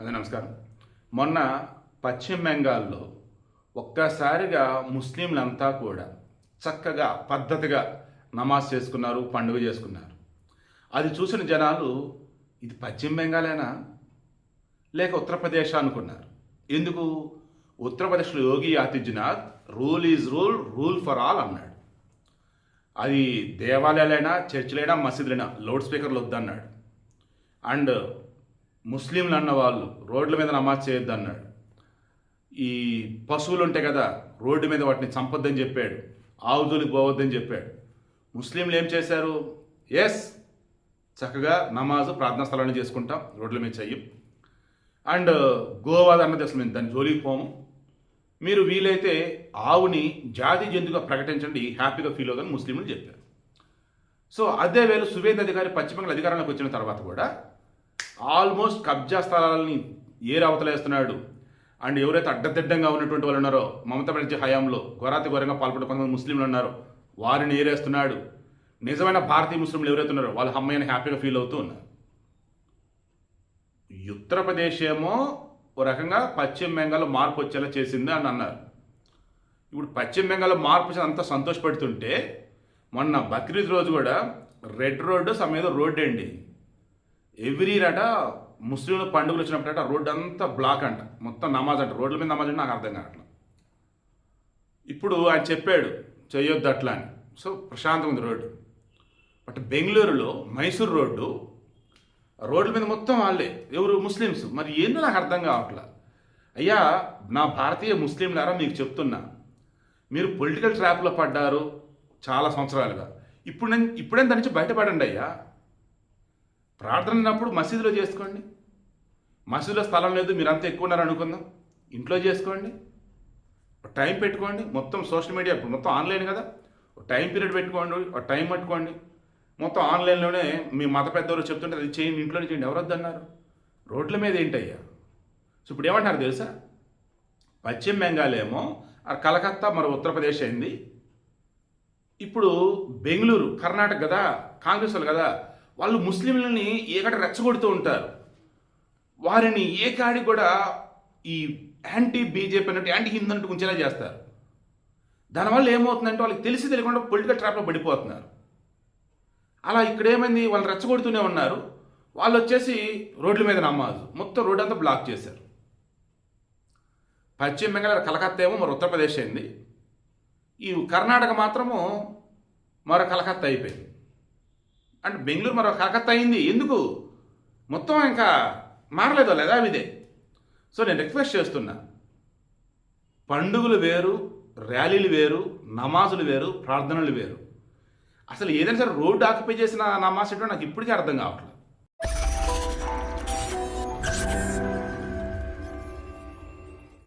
అదే నమస్కారం. మొన్న పశ్చిమ బెంగాల్లో ఒక్కసారిగా ముస్లింలంతా కూడా చక్కగా పద్ధతిగా నమాజ్ చేసుకున్నారు, పండుగ చేసుకున్నారు. అది చూసిన జనాలు ఇది పశ్చిమ బెంగాలేనా లేక ఉత్తరప్రదేశ్ అనుకున్నారు. ఎందుకు? ఉత్తరప్రదేశ్లో Yogi Adityanath rule is rule, rule for all అన్నాడు. అది దేవాలయాలైనా, చర్చిలైనా, మసీదులైనా లౌడ్ స్పీకర్లు వద్దన్నాడు. అండ్ ముస్లింలు అన్న వాళ్ళు రోడ్ల మీద నమాజ్ చేయొద్దు అన్నాడు. ఈ పశువులు ఉంటాయి కదా, రోడ్డు మీద వాటిని చంపొద్దని చెప్పాడు. ఆవుజోలికి పోవద్దని చెప్పాడు. ముస్లింలు ఏం చేశారు? ఎస్, చక్కగా నమాజు ప్రార్థనా స్థలాన్ని చేసుకుంటాం, రోడ్ల మీద చెయ్యం. అండ్ గోవాది అన్నది అసలు మేము దాన్ని జోలికి పోము. మీరు వీలైతే ఆవుని జాతి జంతువుగా ప్రకటించండి, హ్యాపీగా ఫీల్ అవుదని ముస్లింలు చెప్పారు. సో అదే వేళ సువేంద్ర అధికారి పశ్చిమ బెంగాల్ అధికారంలోకి వచ్చిన తర్వాత కూడా ఆల్మోస్ట్ కబ్జా స్థలాలని ఏరవతలేస్తున్నాడు. అండ్ ఎవరైతే అడ్డదిడ్డంగా ఉన్నటువంటి వాళ్ళు ఉన్నారో మమతా బెనర్జీ హయాంలో ఘోరంగా పాల్పడే కొంతమంది ముస్లింలు ఉన్నారో వారిని ఏరేస్తున్నాడు. నిజమైన భారతీయ ముస్లింలు ఎవరైతే ఉన్నారో వాళ్ళు అమ్మాయిని హ్యాపీగా ఫీల్ అవుతూ ఉన్నారు. ఉత్తరప్రదేశ్ ఏమో ఓ రకంగా పశ్చిమ బెంగాల్లో మార్పు వచ్చేలా చేసింది అని అన్నారు. ఇప్పుడు పశ్చిమ బెంగాల్లో మార్పు అంతా సంతోషపడుతుంటే మొన్న బక్రీద్ రోజు కూడా రెడ్ రోడ్డు సమేత రోడ్డు అండి. ఎవ్రీ రట ముస్లింల పండుగలు వచ్చినప్పుడట రోడ్డు అంతా బ్లాక్ అంట, మొత్తం నమాజ్ అంట, రోడ్ల మీద నమాజ్ అంటే నాకు అర్థం కావట్లేదు. ఇప్పుడు ఆయన చెప్పాడు చేయొద్దు అట్లా అని. సో ప్రశాంతంగా ఉంది రోడ్డు. బట్ బెంగళూరులో మైసూర్ రోడ్ల మీద మొత్తం వాళ్ళే, ఎవరు? ముస్లిమ్స్. మరి ఏందో నాకు అర్థం కావట్లా. అయ్యా, నా భారతీయ ముస్లింలారా మీకు చెప్తున్నా, మీరు పొలిటికల్ ట్రాప్లో పడ్డారు చాలా సంవత్సరాలుగా. ఇప్పుడే దాని నుంచి బయటపడండి అయ్యా. ప్రార్థన ఉన్నప్పుడు మసీదులో చేసుకోండి. మసీదులో స్థలం లేదు, మీరంతా ఎక్కువ ఉన్నారు అనుకుందాం, ఇంట్లో చేసుకోండి. టైం పెట్టుకోండి. మొత్తం సోషల్ మీడియా ఇప్పుడు మొత్తం ఆన్లైన్ కదా, టైం పీరియడ్ పెట్టుకోండి, టైం పట్టుకోండి. మొత్తం ఆన్లైన్లోనే మీ మత పెద్దవారు చెప్తుంటే అది చేయండి, ఇంట్లోనే చేయండి. ఎవరొద్దన్నారు? రోడ్ల మీద ఏంటయ్యా? సో ఇప్పుడు ఏమంటారు తెలుసా? పశ్చిమ బెంగాల్ ఏమో కలకత్తా, మరి ఉత్తరప్రదేశ్ అయింది. ఇప్పుడు బెంగళూరు, కర్ణాటక కదా, కాంగ్రెస్ వాళ్ళు కదా, వాళ్ళు ముస్లింలని ఏకట రెచ్చగొడుతూ ఉంటారు. వారిని ఏ కాడికి కూడా ఈ యాంటీ బీజేపీ అన్నట్టు, యాంటీ హిందూ అన్నట్టు ఉంచేలా చేస్తారు. దానివల్ల ఏమవుతుందంటే వాళ్ళకి తెలిసి తెలియకుండా పొలిటికల్ ట్రాప్లో పడిపోతున్నారు. అలా ఇక్కడ ఏమైంది, వాళ్ళు రెచ్చగొడుతూనే ఉన్నారు. వాళ్ళు వచ్చేసి రోడ్ల మీద నమాజు, మొత్తం రోడ్డు అంతా బ్లాక్ చేశారు. పశ్చిమ బెంగాల్ కలకత్తా ఏమో మరి ఉత్తరప్రదేశ్ అయింది. ఈ కర్ణాటక మాత్రము మరో కలకత్తా అయిపోయింది. అంటే బెంగళూరు మరో కలకత్తా అయింది. ఎందుకు? మొత్తం ఇంకా మారలేదు లేదా ఇదే. సో నేను రిక్వెస్ట్ చేస్తున్నా, పండుగలు వేరు, ర్యాలీలు వేరు, నమాజులు వేరు, ప్రార్థనలు వేరు. అసలు ఏదైనా సరే రోడ్డు ఆక్యుపై చేసిన నమాజ్ ఏంటో నాకు ఇప్పటికీ అర్థం కావట్లేదు.